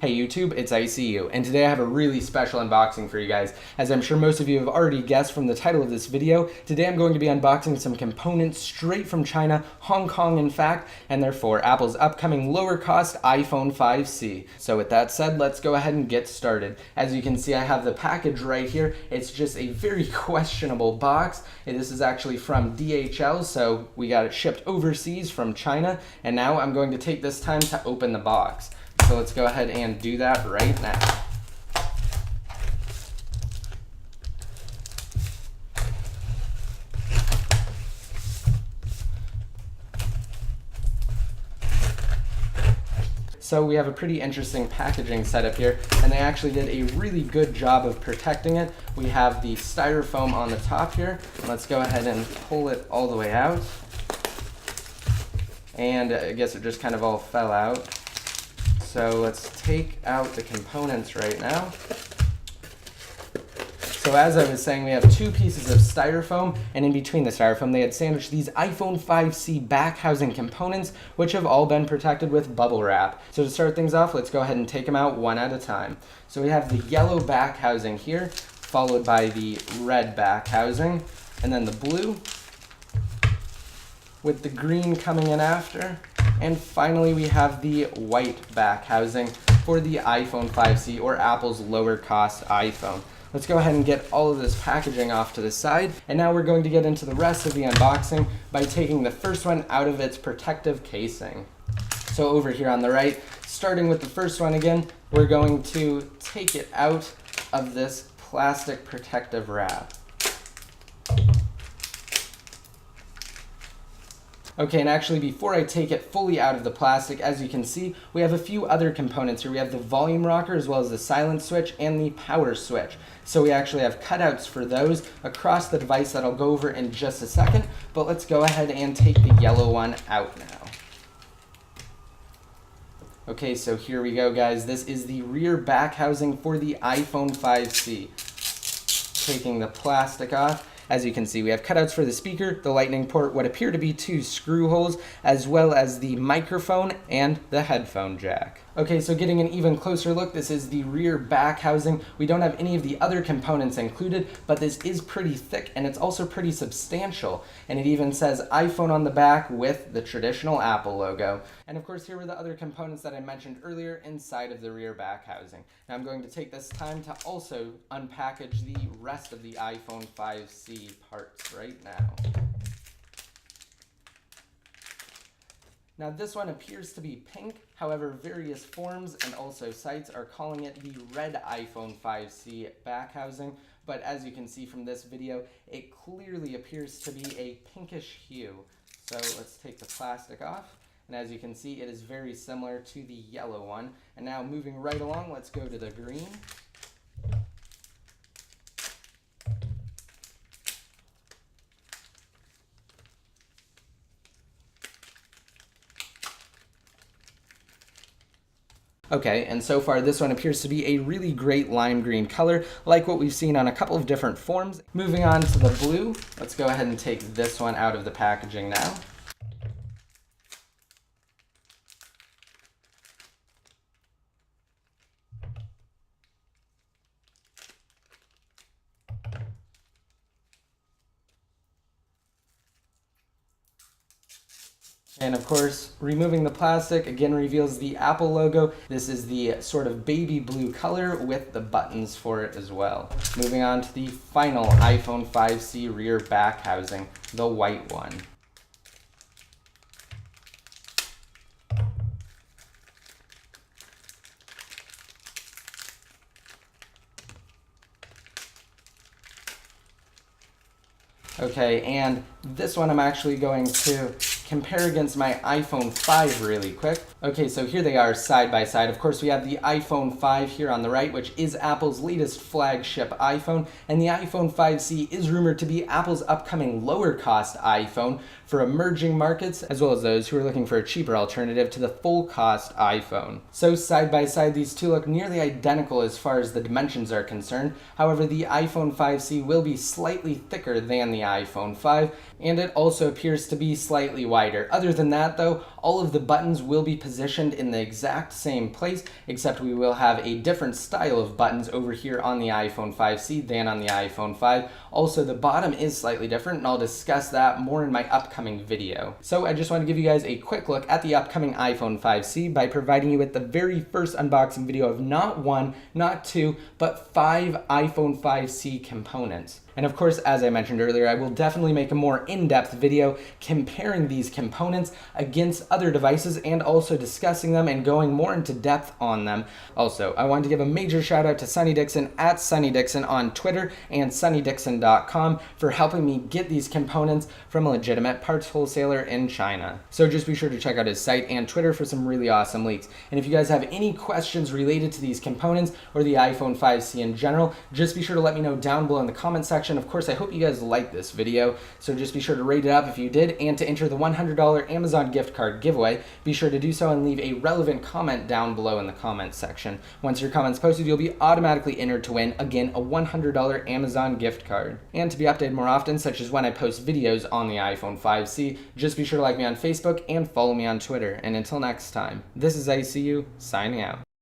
Hey YouTube, it's ICU, and today I have a really special unboxing for you guys. As I'm sure most of you have already guessed from the title of this video, today I'm going to be unboxing some components straight from China, Hong Kong in fact, and they're for Apple's upcoming lower cost iPhone 5C. So with that said, let's go ahead and get started. As you can see, I have the package right here. It's just a very questionable box, and this is actually from DHL, so we got it shipped overseas from China, and now I'm going to take this time to open the box. So let's go ahead and do that right now. So we have a pretty interesting packaging setup here, and they actually did a really good job of protecting it. We have the styrofoam on the top here. Let's go ahead and pull it all the way out. And I guess it just kind of all fell out. So let's take out the components right now. So as I was saying, we have two pieces of styrofoam, and in between the styrofoam they had sandwiched these iPhone 5C back housing components, which have all been protected with bubble wrap. So to start things off, let's go ahead and take them out one at a time. So we have the yellow back housing here, followed by the red back housing, and then the blue, with the green coming in after. And finally, we have the white back housing for the iPhone 5C, or Apple's lower cost iPhone. Let's go ahead and get all of this packaging off to the side. And now we're going to get into the rest of the unboxing by taking the first one out of its protective casing. So over here on the right, starting with the first one again, we're going to take it out of this plastic protective wrap. Okay, and actually before I take it fully out of the plastic, as you can see, we have a few other components here. We have the volume rocker as well as the silent switch and the power switch. So we actually have cutouts for those across the device that I'll go over in just a second, but let's go ahead and take the yellow one out now. Okay, so here we go guys. This is the rear back housing for the iPhone 5C. Taking the plastic off. As you can see, we have cutouts for the speaker, the lightning port, what appear to be two screw holes, as well as the microphone and the headphone jack. Okay, so getting an even closer look, this is the rear back housing. We don't have any of the other components included, but this is pretty thick and it's also pretty substantial. And it even says iPhone on the back with the traditional Apple logo. And of course, here were the other components that I mentioned earlier inside of the rear back housing. Now I'm going to take this time to also unpackage the rest of the iPhone 5C parts right now. Now this one appears to be pink, however various forums and also sites are calling it the red iPhone 5C back housing, but as you can see from this video, it clearly appears to be a pinkish hue. So let's take the plastic off, and as you can see, it is very similar to the yellow one. And now moving right along, let's go to the green. Okay, and so far this one appears to be a really great lime green color, like what we've seen on a couple of different forms. Moving on to the blue, let's go ahead and take this one out of the packaging now. And of course, removing the plastic again reveals the Apple logo. This is the sort of baby blue color with the buttons for it as well. Moving on to the final iPhone 5C rear back housing, the white one. Okay, and this one I'm actually going to compare against my iPhone 5 really quick. Okay, so here they are side by side. Of course, we have the iPhone 5 here on the right, which is Apple's latest flagship iPhone, and the iPhone 5C is rumored to be Apple's upcoming lower cost iPhone for emerging markets, as well as those who are looking for a cheaper alternative to the full cost iPhone. So side by side, these two look nearly identical as far as the dimensions are concerned. However, the iPhone 5C will be slightly thicker than the iPhone 5, and it also appears to be slightly wider wider. Other than that though, all of the buttons will be positioned in the exact same place, except we will have a different style of buttons over here on the iPhone 5C than on the iPhone 5. Also, the bottom is slightly different, and I'll discuss that more in my upcoming video. So I just want to give you guys a quick look at the upcoming iPhone 5C by providing you with the very first unboxing video of not one, not two, but 5 iPhone 5C components. And of course, as I mentioned earlier, I will definitely make a more in-depth video comparing these components against other devices and also discussing them and going more into depth on them. Also, I want to give a major shout out to Sunny Dixon at Sunny Dixon on Twitter and sunnydixon.com for helping me get these components from a legitimate parts wholesaler in China. So just be sure to check out his site and Twitter for some really awesome leaks. And if you guys have any questions related to these components or the iPhone 5C in general, just be sure to let me know down below in the comment section. Of course, I hope you guys liked this video, so just be sure to rate it up if you did, and to enter the $100 Amazon gift card giveaway, be sure to do so and leave a relevant comment down below in the comments section. Once your comment's posted, you'll be automatically entered to win, again, a $100 Amazon gift card. And to be updated more often, such as when I post videos on the iPhone 5C, just be sure to like me on Facebook and follow me on Twitter. And until next time, this is ICU, signing out.